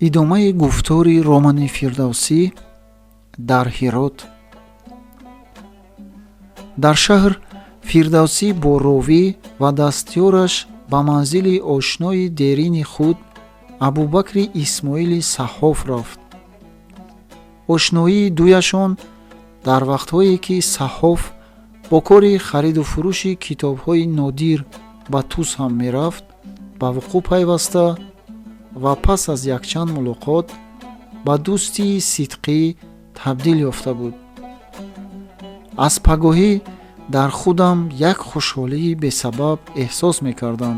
идомаи гуфтори Романи Фирдавсӣ дар Ҳирот. дар шаҳр Фирдавсӣ бо ровӣ ва дастёраш ба манзили ошнои дерини худ Абубакри Исмоили Саҳҳоф рафт. ошноии дуяшон дар вақтҳое ки Саҳҳоф бо кори хариду фурӯши китобҳои нодир ба Тус ҳам мерафт, ба вуқӯъ пайваста ва пас аз якчанд мулоқот ба дӯсти сидқӣ табдил ёфта буд. аз пагоҳӣ дар худам як хушҳолии бесабаб эҳсос мекардам.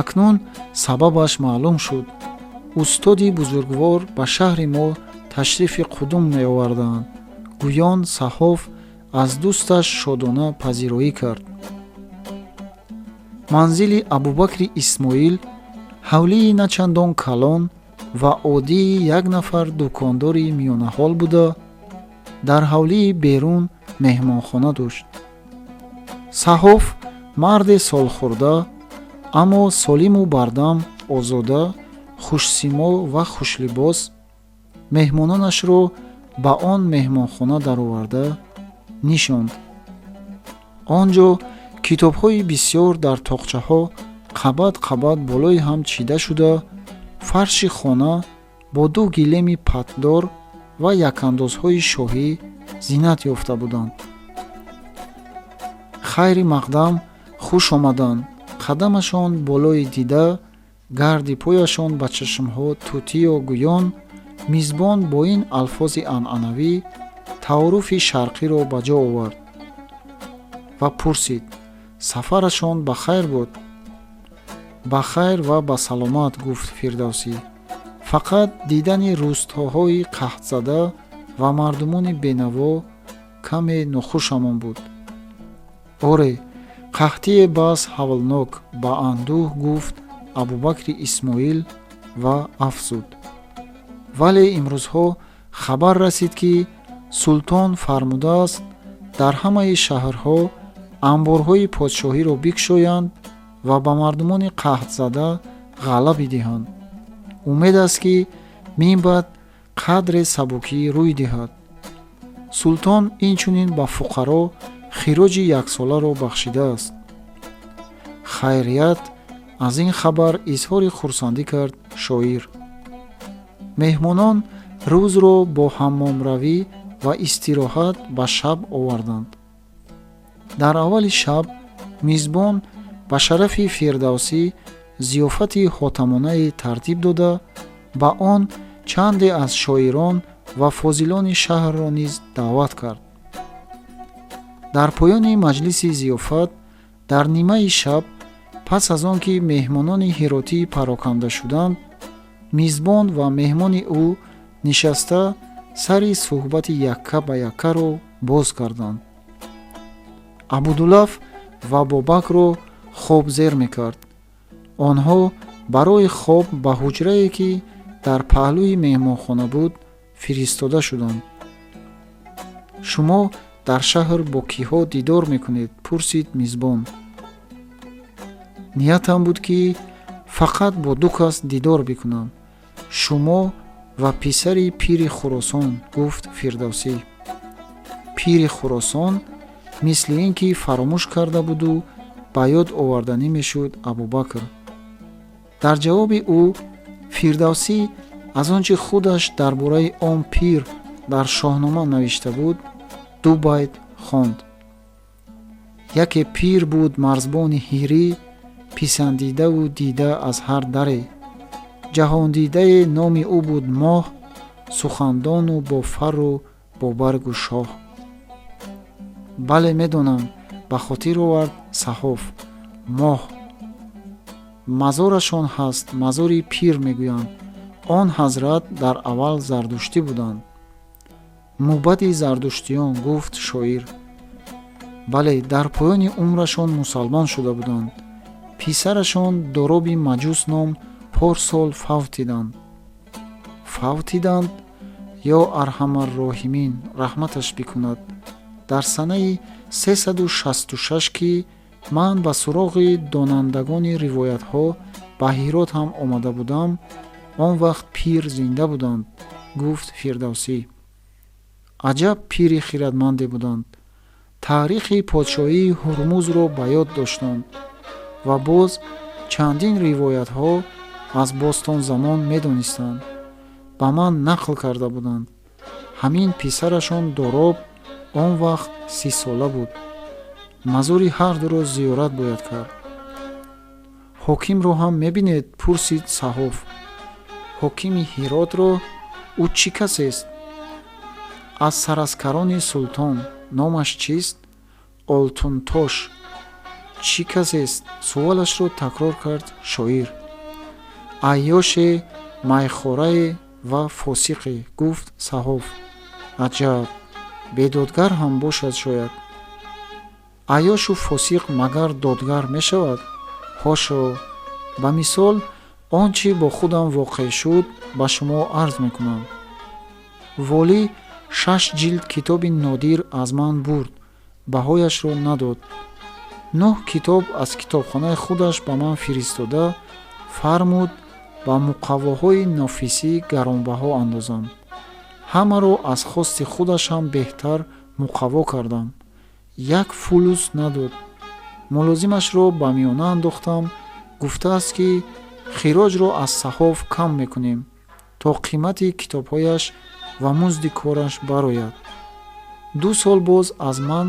акнун сабабаш маълум шуд. устоди бузургвор ба шаҳри мо ташрифи қудум меоварданд. гӯён Саҳҳоф аз дӯсташ шодона пазироӣ кард. манзили Абубакри Исмоил ҳавлии начандон калон ва оддии як нафар дукондори миёнаҳол буда, дар ҳавлии берун меҳмонхона дошт. Саҳҳоф марде солхӯрда, аммо солиму бардам, озода, хушсимо ва хушлибос, меҳмононашро ба он меҳмонхона дароварда нишонд. он ҷо китобҳои бисёр дар тоқчаҳо қабат болои ҳам чида шуда, фарши хона бо ду гилеми патдор ва якандозҳои шоҳӣ зинат ёфта буданд. хайри мақдам, хуш омаданд. қадамашон болои дида, гарди пояшон ба чашмҳо тутиё гӯён, мизбон бо ин алфози анъанавӣ таъаруфи шарқиро ба ҷо овард ва пурсид: сафарашон ба хайр буд? ба хайр ва ба саломат, гуфт Фирдавсӣ. фақат дидани рӯстаҳои қаҳтзада ва мардумони бенаво каме нохушамон буд. оре, қаҳтие бас ҳавлнок, ба андӯҳ гуфт Абубакри Исмоил ва афзуд. вале имрӯзҳо хабар расид, ки султон фармудааст дар ҳамаи шаҳрҳо амборҳои подшоҳиро бикушоянд ва ба мардумони қаҳтзада ғалаб диҳанд. умед аст, ки минбаъд қадре сабукӣ рӯй диҳад. султон инчунин ба фуқаро хироҷи яксоларо бахшидааст. хайрият аз ин хабар изҳори хурсандӣ кард шоир. меҳмонон рӯзро бо ҳаммомравӣ ва истироҳат ба шаб оварданд. дар аввали шаб мизбон ба шарафи Фирдавсӣ зиёфати ҳотамонае тартиб дода, ба он чанде аз шоирон ва фозилони шаҳрро низ даъват кард. дар поёни маҷлиси зиёфат дар нимаи шаб, пас аз он ки меҳмонони ҳиротӣ пароканда шуданд, мизбон ва меҳмони ӯ нишаста сари суҳбати якка ба яккаро боз карданд. Абудулаф ва Бобакро хоб зер мекард. онҳо барои хоб ба ҳуҷрае, ки дар паҳлӯи меҳмонхона буд, фиристода шуданд. шумо дар шаҳр бо киҳо дидор мекунед? пурсид мизбон. ниятам буд, ки фақат бо ду кас дидор бикунам, шумо ва писари пири Хуросон, гуфт Фирдавсӣ. пири Хуросон, мисли ин ки фаромӯш карда буду ба ёд оварданӣ мешуд Абубакр. дар ҷавоби ӯ Фирдавсӣ аз он чи худаш дар бораи он пир дар шоҳнома навишта буд, ду байт хонд. яке пир буд марзбони ҳирӣ, писандидаву дида аз ҳар даре. ҷаҳондидае номи ӯ буд моҳ, сухандону бо фару бо баргу шоҳ. бале медонам, ба хотир овард Саҳҳоф. моҳ мазорашон ҳаст, мазори пир мегӯянд. он ҳазрат дар аввал зардуштӣ буданд. мубади зардуштиён, гуфт шоир. бале, дар поёни умрашон мусалмон шуда буданд. писарашон дороби маҷус ном порсол фавтиданд. фавтиданд ё арҳамарроҳимин раҳматаш бикунад. дар санаи 366 ки ман ба суроғи донандагони ривоятҳо ба Ҳирот ҳам омада будам, он вақт пир зинда буданд, гуфт Фирдавсӣ. Аҷаб пири хиратманде буданд. таърихи подшоҳии Ҳурмузро ба ёд доштанд ва боз чандин ривоятҳо аз бостонзамон медонистанд. ба ман нақл карда буданд. ҳамин писарашон Дороб он вақт 30 сола буд. мазури ҳардуро зиёрат бояд кард. ҳокимро ҳам мебинед? пурсид Саҳоф. ҳокими Ҳиротро? ӯ чӣ касест? аз сараскарони султон. номаш чист? Олтунтош. чӣ касест? суолашро такрор кард шоир. айёше, майхорае ва фосиқе, гуфт Саҳоф. аҷаб, бедодгар ҳам бошад шояд. айёшу фосиқ магар додгар мешавад? ҳошо. ба мисол он чи бо худам воқеъ шуд ба шумо арз мекунам. волӣ 6 ҷилд китоби нодир аз ман бурд, баҳояшро надод. 9 китоб аз китобхонаи худаш ба ман фиристода фармуд ба муқаввоҳои нафисӣ гаронбаҳо андозам. ҳамаро аз хости худаш ҳам беҳтар муқавво кардам. 1 фулус надод. мулозимашро ба миёна андохтам. гуфтааст ки хироҷро аз Саҳоф кам мекунем, то қимати китобҳояш ва музди кораш барояд. 2 сол боз аз ман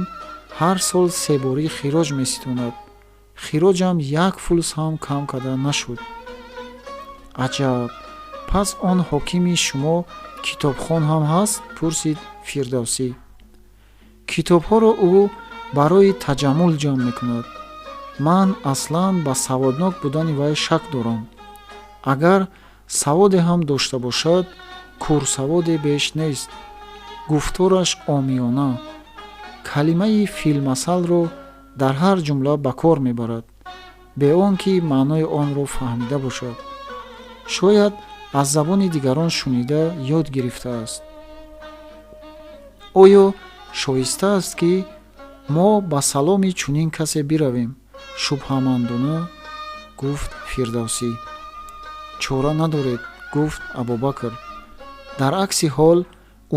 ҳар сол 3 борӣ хироҷ меситонад. хироҷам 1 фулус ҳам кам карда нашуд. аҷаб, пас он ҳокими шумо китобхон ҳам ҳаст? пурсид Фирдавсӣ. китобҳоро ӯ барои таҷаммул ҷамъ мекунад. ман аслан ба саводнок будани вай шак дорам. агар саводе ҳам дошта бошад, курсаводе беш нест. гуфтораш омиёна. калимаи филмасалро дар ҳар ҷумла ба кор мебарад, бе он ки маънои онро фаҳмида бошад. шояд аз забони дигарон шунида ёд гирифтааст. оё шоиста аст ки мо ба саломи чунин касе биравем? шубҳамандона гуфт Фирдавсӣ. чора надоред, гуфт Абубакр. дар акси ҳол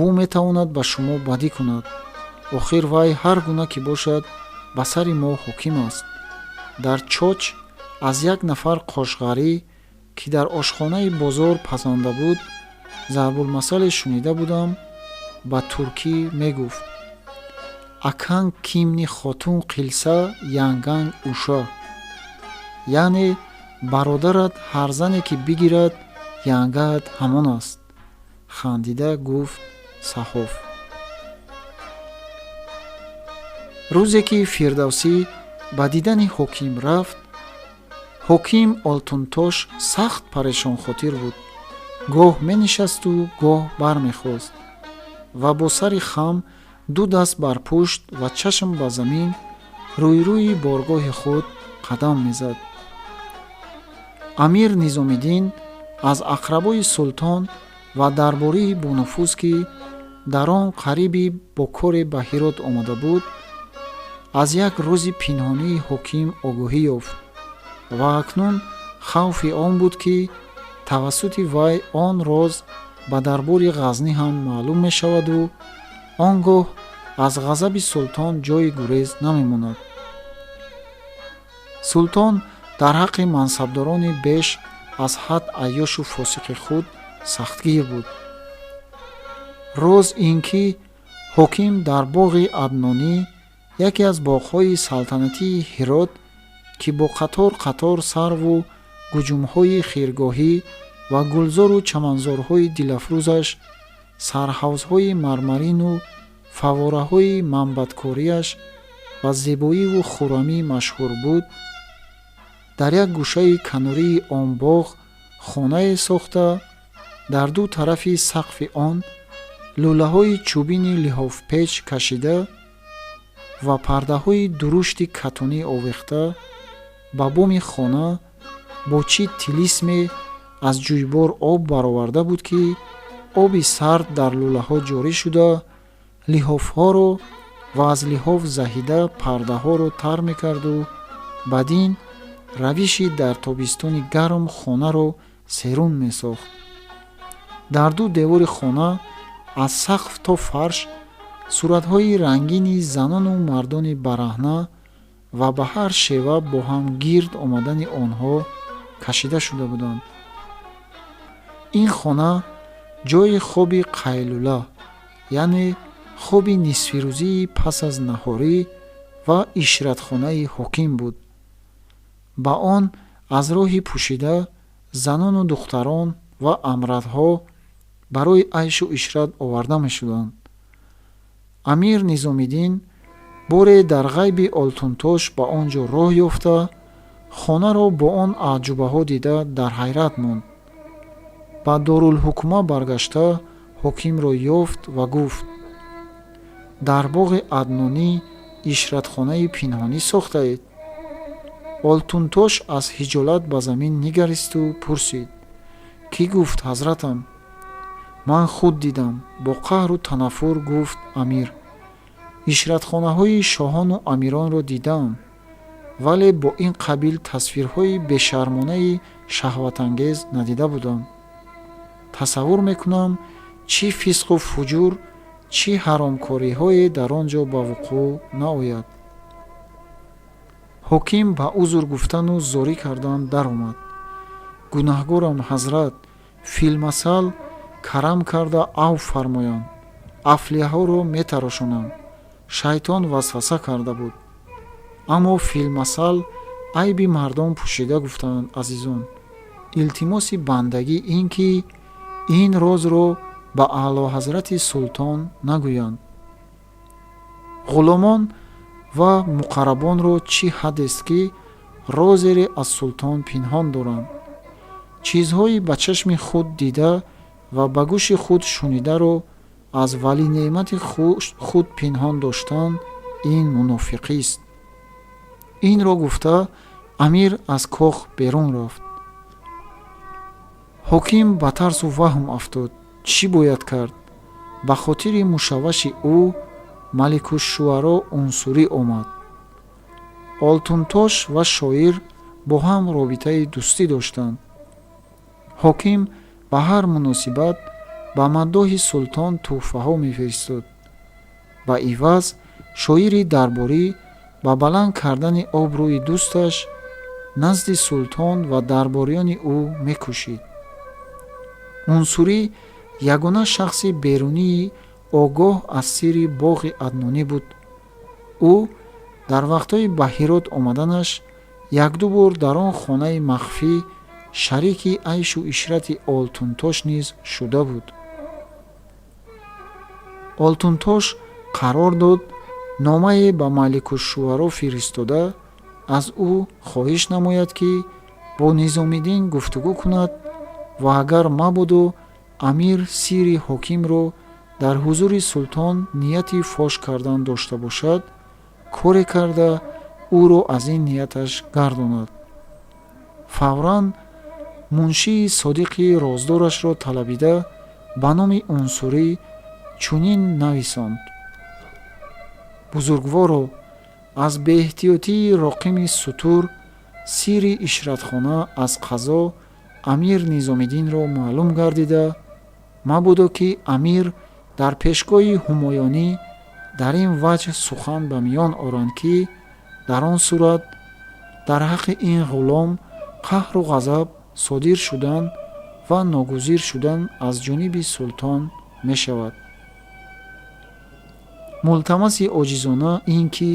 ӯ метавонад ба шумо бадӣ кунад. охир вай ҳар гуна ки бошад ба сари мо ҳоким аст. дар чоч аз як нафар қошғарӣ ки дар ошхонаи бозор пазанда буд зарбулмасале шунида будам. ба туркӣ мегуфт: акан кимни хотун қилса янганг уша, яъне бародарат ҳар зане ки бигирад янгаат ҳамон аст. хандида гуфт Саҳоф. рӯзе ки Фирдавсӣ ба дидани ҳоким рафт, ҳоким Олтунтош сахт парешонхотир буд. гоҳ менишасту гоҳ бармехост ва бо сари хам 2 даст бар пушт ва чашм ба замин рӯи боргоҳи худ қадам мезад. амир Низомиддин аз ақрабои султон ва дарбории бонуфуз ки дар он қариби бо коре ба Ҳирот омада буд, аз як рӯзи пинҳонии ҳоким огоҳӣ ёфт ва акнун хавфи он буд ки тавассути вай он роз ба дарбори Ғазнӣ ҳам маълум мешаваду он гоҳ аз ғазаби султон ҷои гурез намемонад. султон дар ҳаққи мансабдорони беш аз ҳад айёшу фосиқи худ сахтгир буд. роз ин ки ҳоким дар боғи Аднонӣ, яке аз боғҳои салтанатии Ҳирот ки бо қатор сарву гуҷумҳои хиргоҳӣ ва гулзору чаманзорҳои дилафрӯзаш, сарҳавзҳои мармарину фаввораҳои манбаткорияш ва зебоиву хуррамӣ машҳур буд, дар як гӯшаи канории он боғ хонае сохта, дар 2 тарафи сақфи он лӯлаҳои чӯбини лиҳовпеч кашида ва пардаҳои дурушти катонӣ овехта, ба боми хона бо чӣ тилисме аз ҷӯйбор об бароварда буд ки оби сард дар лӯлаҳо ҷорӣ шуда, лиҳовҳоро ва аз лиҳов заҳида пардаҳоро тар мекарду баъдин равиши дар тобистони гарм хонаро серун месохт. дар ду девори хона аз сақф то фарш суратҳои рангини занону мардони бараҳна ва ба ҳар шева бо ҳам гирд омадани онҳо кашида шуда буданд. ин хона ҷои хоби қайлула, яъне хоби нисфирӯзии пас аз наҳорӣ ва ишратхонаи ҳоким буд. ба он аз роҳи пӯшида занону духтарон ва амрадҳо барои айшу ишрат оварда мешуданд. амир низомиддин боре дар ғайби Олтунтош ба он ҷо роҳ ёфта, хонаро бо он аъҷубаҳо дида дар ҳайрат монд. ба Дорулҳукума баргашта ҳокимро ёфт ва гуфт: дар боғи Аднонӣ ишратхонаи пинҳонӣ сохтаед? Олтунтош аз хиҷолат ба замин нигаристу пурсид: кӣ гуфт, ҳазратам? ман худ дидам, бо қаҳру танаффур гуфт амир. ишратхонаҳои шоҳону амиронро дидам, вале бо ин қабил тасвирҳои бешармонаи шаҳватангез надида будам. тасаввур мекунам чӣ фисқу фуҷур, чӣ ҳаромкориҳое дар он ҷо ба вуқӯъ наояд. ҳоким ба узр гуфтану зорӣ кардан даромад: гунаҳгорам ҳазрат, филмасал карам карда афв фармоям, афлиҳаҳоро метарошонам. шайтон васваса карда буд. аммо филмасал айби мардон пӯшида гуфтанд. азизон, илтимоси бандагӣ ин ки ин розро ба аълоҳазрати султон нагӯянд. ғуломон ва муқаррабонро чӣ ҳадест ки розере аз султон пинҳон доранд. чизҳои ба чашми худ дида ва ба гӯши худ шунидаро аз валинеъмати худ пинҳон доштан ин мунофиқист. инро гуфта амир аз кох берун рафт. ҳоким ба тарсу ваҳм афтод. чӣ бояд кард? ба хотири мушавваши ӯ маликушшуаро унсурӣ омад. Олтунтош ва шоир бо ҳам робитаи дӯстӣ доштанд. ҳоким ба ҳар муносибат ба маддоҳи султон тӯҳфаҳо мефиристод. ба иваз шоири дарборӣ ба баланд кардани обрӯи дӯсташ назди султон ва дарбориёни ӯ мекӯшид. унсурӣ ягона шахси берунии огоҳ аз сирри боғи Аднонӣ буд. ӯ дар вақтҳои ба Ҳирот омаданаш якду бор дар он хонаи махфӣ шарики айшу ишрати Олтунтош низ шуда буд. Олтунтош қарор дод номае ба маликушшуаро фиристода аз ӯ хоҳиш намояд ки бо Низомиддин гуфтугӯ кунад ва агар мабодо амир сирри ҳокимро дар ҳузури султон нияти фош кардан дошта бошад, коре карда ӯро аз ин нияташ гардонад. фавран муншии содиқи роздорашро талабида ба номи унсурӣ чунин нависонд: бузургворо, аз беэҳтиётии роқими сутур сирри ишратхона аз қазо амир Низомиддинро маълум гардида, мабодо ки амир дар пешгоҳи ҳумоёнӣ дар ин ваҷҳ сухан ба миён оранд ки дар он сурат дар ҳаққи ин ғулом қаҳру ғазаб содир шудан ва ногузир шудан аз ҷониби султон мешавад. мултамаси оҷизона ин ки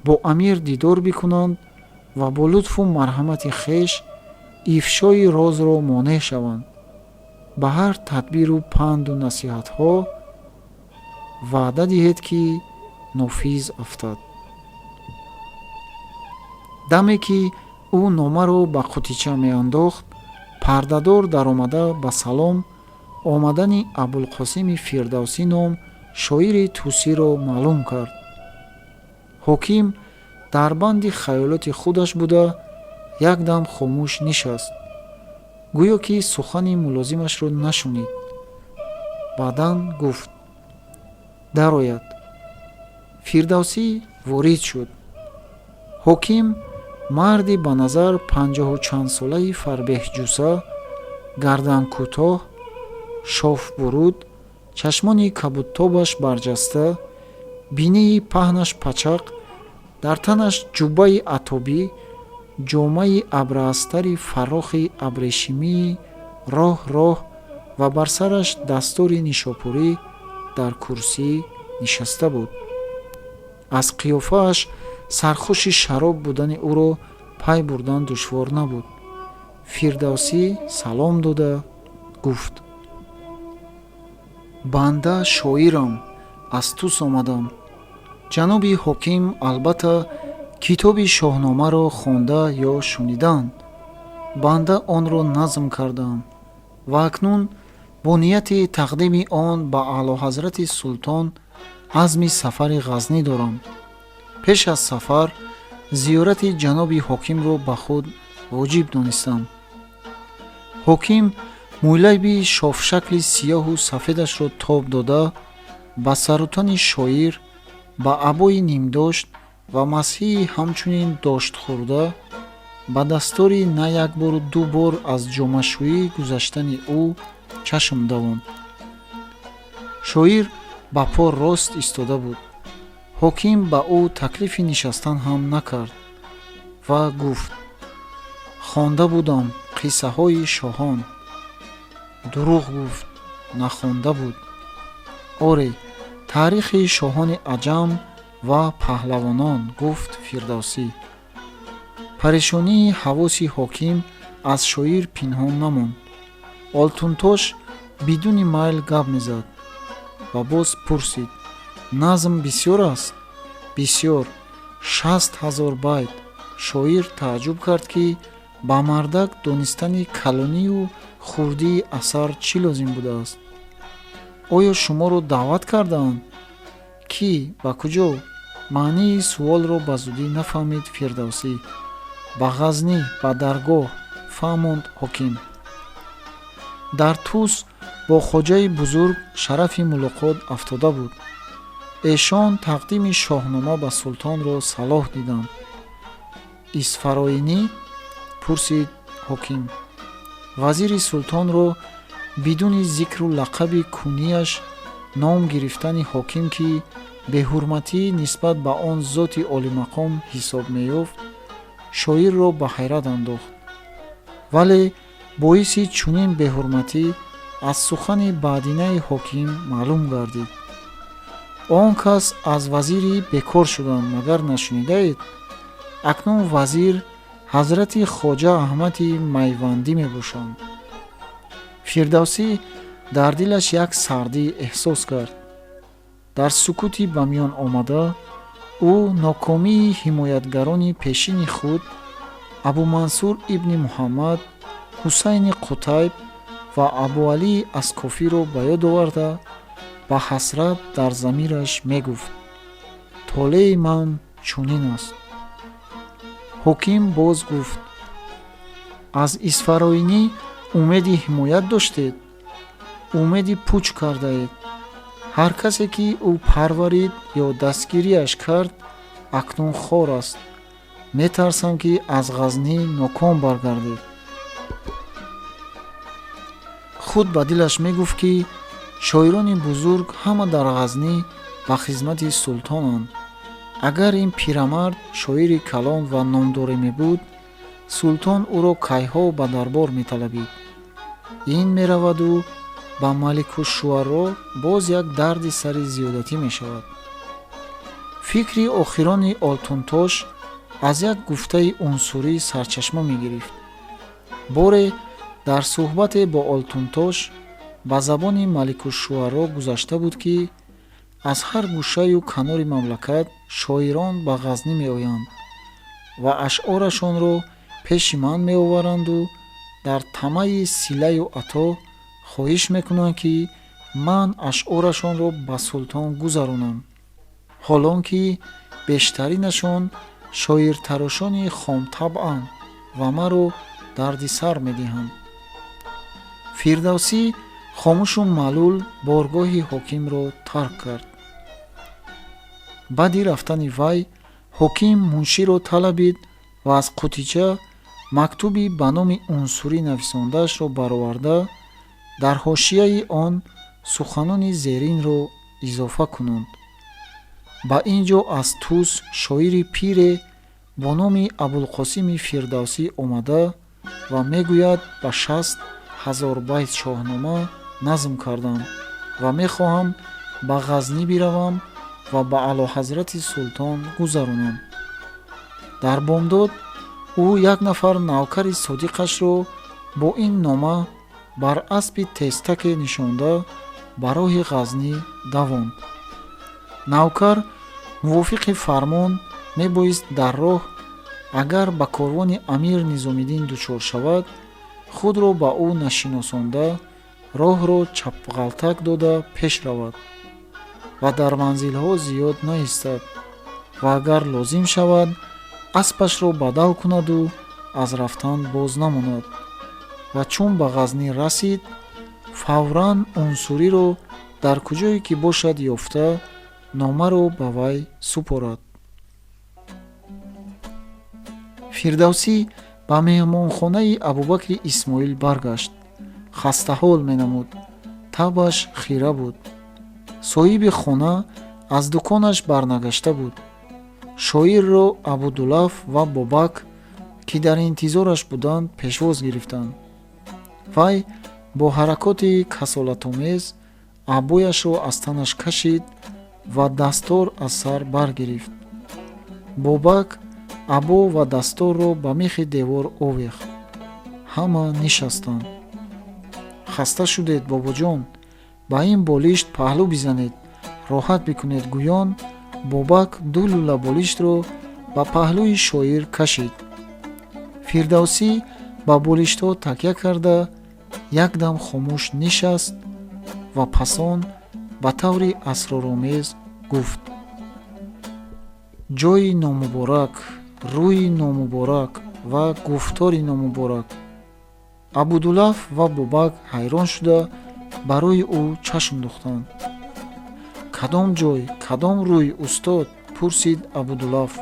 бо амир дидор бикунанд ва бо лутфу марҳамати хеш ифшои розро монеъ шаванд. ба ҳар тадбиру панду насиҳатҳо ваъда диҳед ки нофиз афтад. даме ки ӯ номаро ба қутича меандохт, пардадор даромада ба салом омадани Абулқосими Фирдавсӣ ном шоири тусиро маълум кард. ҳоким дар банди хаёлоти худаш буда якдам хомӯш нишаст, гӯё ки сухани мулозимашро нашунид. баъдан гуфт: дарояд. Фирдавсӣ ворид шуд. ҳоким марди ба назар 50 чанд солаи фарбеҳ ҷуса гардан кӯтоҳ, шоф буруд, чашмони кабудтобаш барҷаста, бинии паҳнаш пачақ, дар танаш ҷуббаи атобӣ, ҷомаи абрастари фарохи абрешимии роҳ ва бар сараш дастури нишопурӣ дар курсӣ нишаста буд. аз қиёфааш сархуши шароб будани ӯро пай бурдан душвор набуд. фирдавсӣ салом дода гуфт: банда шоирам, аз тус омадам. ҷаноби ҳоким албатта китоби шоҳномаро хонда ё шунидаанд. банда онро назм кардам ва акнун бо нияти тақдими он ба аълоҳазрати султон азми сафари ғазнӣ дорам. пеш аз сафар зиёрати ҷаноби ҳокимро ба худ воҷиб донистам. ҳоким мӯйлаби шофшакли сиёҳу сафедашро тоб дода, ба сарутани шоир, ба абои нимдошт ва масҳии ҳамчунин доштхӯрда, ба дастури на як бору ду бор аз ҷомашӯӣ гузаштани ӯ чашм давонд. шоир ба по рост истода буд. ҳоким ба ӯ таклифи нишастан ҳам накард ва гуфт: хонда будам қиссаҳои шоҳон. дурӯғ гуфт, нахонда буд. оре, таърихи шоҳони аҷам ва паҳлавонон, гуфт Фирдавсӣ. парешонии ҳавоси ҳоким аз шоир пинҳон намонд. олтунтош бидуни майл гап мезад ва боз пурсид: назм бисёр аст? бисёр, 60,000 байт. шоир тааҷҷуб кард, ки ба мардак донистани калонию хурдии асар чӣ лозим будааст. оё шуморо даъват кардаанд? кӣ? ба куҷо? маънии суолро ба зудӣ нафаҳмид Фирдавсӣ. ба ғазнӣ, ба даргоҳ, фаҳмонд ҳоким. дар тус бо хоҷаи бузург шарафи мулоқот афтода буд. эшон тақдими шоҳнома ба султонро салоҳ диданд. исфароинӣ? пурсид ҳоким. вазири султонро бидуни зикру лақаби кунияш ном гирифтани ҳоким, ки беҳурматӣ нисбат ба он зоти олимақом ҳисоб меёфт, шоирро ба ҳайрат андохт. вале боиси чунин беҳурматӣ аз сухани баъдинаи ҳоким маълум гардид. он кас аз вазири бекор шудам, магар нашунидаед? акнун вазир ҳазрати хоҷа аҳмади майвандӣ мебошанд. фирдавсӣ дар дилаш як сардӣ эҳсос кард. дар сукути ба миён омада ӯ нокомии ҳимоятгарони пешини худ абумансур ибни муҳаммад, ҳусайни қутайб ва абуалии аскофиро ба ёд оварда ба ҳасрат дар замираш мегуфт: толеи ман чунин аст. ҳоким боз гуфт: аз исфароинӣ умеди ҳимоят доштед? умеди пуч кардаед. ҳар касе ки ӯ парварид ё дастгириаш кард, акнун хор аст. метарсам, ки аз ғазнӣ ноком баргардед. худ ба дилаш мегуфт, ки шоирони бузург ҳама дар ғазнӣ ба хизмати султонанд. агар ин пирамард шоири калон ва номдоре мебуд, султон ӯро кайҳо ба дарбор металабид. ин мераваду ба маликушшуаро боз як дарди сари зиёдатӣ мешавад. фикри охирони олтунтош аз як гуфтаи унсурӣ сарчашма мегирифт. боре дар суҳбате бо олтунтош ба забони маликушшуаро гузашта буд, ки аз ҳар гӯшаю канори мамлакат шоирон ба ғазнӣ меоянд ва ашъорашонро пеши ман меоваранду дар тамаи силаю ато хоҳиш мекунанд, ки ман ашъорашонро ба султон гузаронам, ҳолон ки бештаринашон шоиртарошони хомтабъанд ва маро дарди сар медиҳанд. фирдавсӣ хомӯшу маълул боргоҳи ҳокимро тарк кард. баъди рафтани вай ҳоким мунширо талабид ва аз қутича мактуби ба номи унсурӣ нависондаашро бароварда, дар ҳошияи он суханони зеринро изофа кунанд. ба ин ҷо аз Тус шоири пире бо номи Абулқосими Фирдавсӣ омада ва мегӯяд ба 60,000 байт шоҳнома назм кардам ва мехоҳам ба Ғазнӣ биравам ва ба Аълоҳазрати Султон гузаронам. дар бомдод ӯ як нафар навкари содиқашро бо ин нома бар аспи тезтаке нишонда ба роҳи Ғазнӣ давонд. навкар мувофиқи фармон мебоист дар роҳ агар ба корвони Амир Низомиддин дучор шавад, худро ба ӯ нашиносонда роҳро чапғалтак дода пеш равад ва дар манзилҳо зиёд наистад ва агар лозим шавад аспашро бадал кунаду аз рафтан боз намонад ва чун ба Ғазнӣ расид, фавран унсуриро дар куҷое ки бошад ёфта, номаро ба вай супорад. Фирдавсӣ ба меҳмонхонаи Абубакри Исмоил баргашт. Хастаҳол менамуд, табаш хира буд. соҳиби хона аз дуконаш барнагашта буд. шоирро Абудулаф ва Бобак, ки дар интизораш буданд, пешвоз гирифтанд. вай бо ҳаракоти касолатомез абояшро аз танаш кашид ва дастор аз сар баргирифт. Бобак або ва дасторро ба мехи девор овехт. ҳама нишастанд. хаста шудед бобоҷон, ба ин болишт паҳлӯ бизанед, роҳат бикунед гӯён. Бобак ду лула болиштро ба паҳлӯи шоир кашид. Фирдавсӣ ба болиштҳо такя карда якдам хомӯш нишаст ва пасон ба таври асроромез гуфт: ҷойи номуборак, рӯи номуборак ва гуфтори номуборак. Абудулаф ва Бобак ҳайрон шуда барои ӯ чашм духтанд. кадом ҷой, кадом рӯй, устод? пурсид Абудулаф.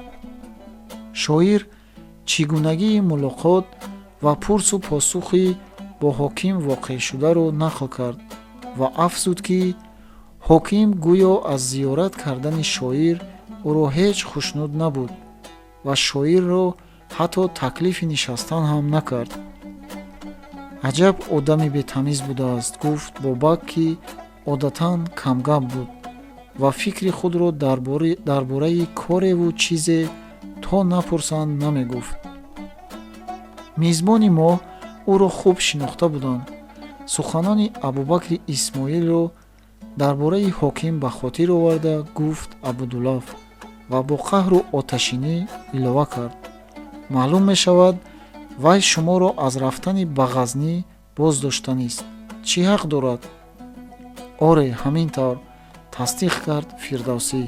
шоир чӣ гунагии мулоқот ва пурсу посухи бо ҳоким воқеъшударо нақл кард ва афзуд ки ҳоким гӯё аз зиёрат кардани шоир ӯро ҳеҷ хушнуд набуд ва шоирро ҳатто таклифи нишастан ҳам накард. аҷаб одами бетамиз будааст, гуфт Бобак, ки одатан камгап буд ва фикри худро дар бораи кореву чизе то напурсанд намегуфт. мизбони мо ӯро хуб шинохта буданд. суханони Абубакри Исмоилро дар бораи ҳоким ба хотир оварда гуфт Абудулаф ва бо қаҳру оташинӣ илова кард: маълум мешавад, вай шуморо аз рафтани ба Ғазнӣ боздоштанист. чӣ ҳақ дорад? оре, ҳамин тавр, тасдиқ кард Фирдавсӣ.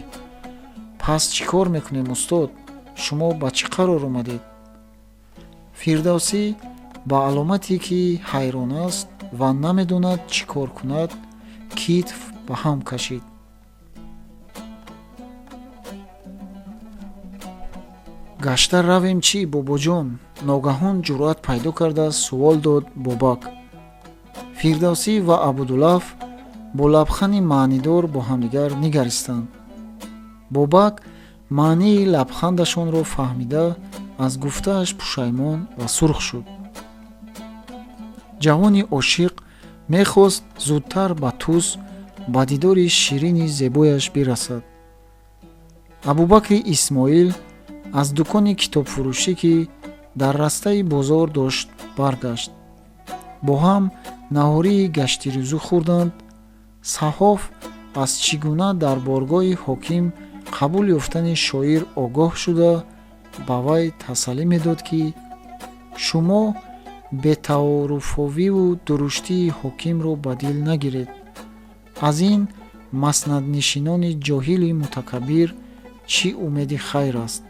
пас чӣ кор мекунем устод? шумо ба чӣ қарор омадед? Фирдавсӣ ба аломате ки ҳайрон аст ва намедонад чӣ кор кунад, китф ба ҳам кашид. гашта равем чӣ, бобоҷон? Ногаҳон ҷуръат пайдо карда сувол дод Бобак. Фирдавсӣ ва Абудулаф бо лабханди маънидор бо ҳамдигар нигаристанд. Бобак маънии лабхандашонро фаҳмида аз гуфтааш пушаймон ва сурх шуд. ҷавони ошиқ мехост зудтар ба Тус ба дидори ширини зебояш бирасад. Абубакри Исмоил аз дукони китобфурӯшӣ, ки дар растаи бозор дошт, баргашт. бо ҳам наҳории гаштирӯзу хӯрданд. Саҳоф аз чӣ гуна дар боргоҳи ҳоким қабул ёфтани шоир огоҳ шуда ба вай тасаллӣ медод, ки шумо бетаорруфовиву дуруштии ҳокимро ба дил нагиред. аз ин маснаднишинони ҷоҳили мутакаббир чӣ умеди хайр аст?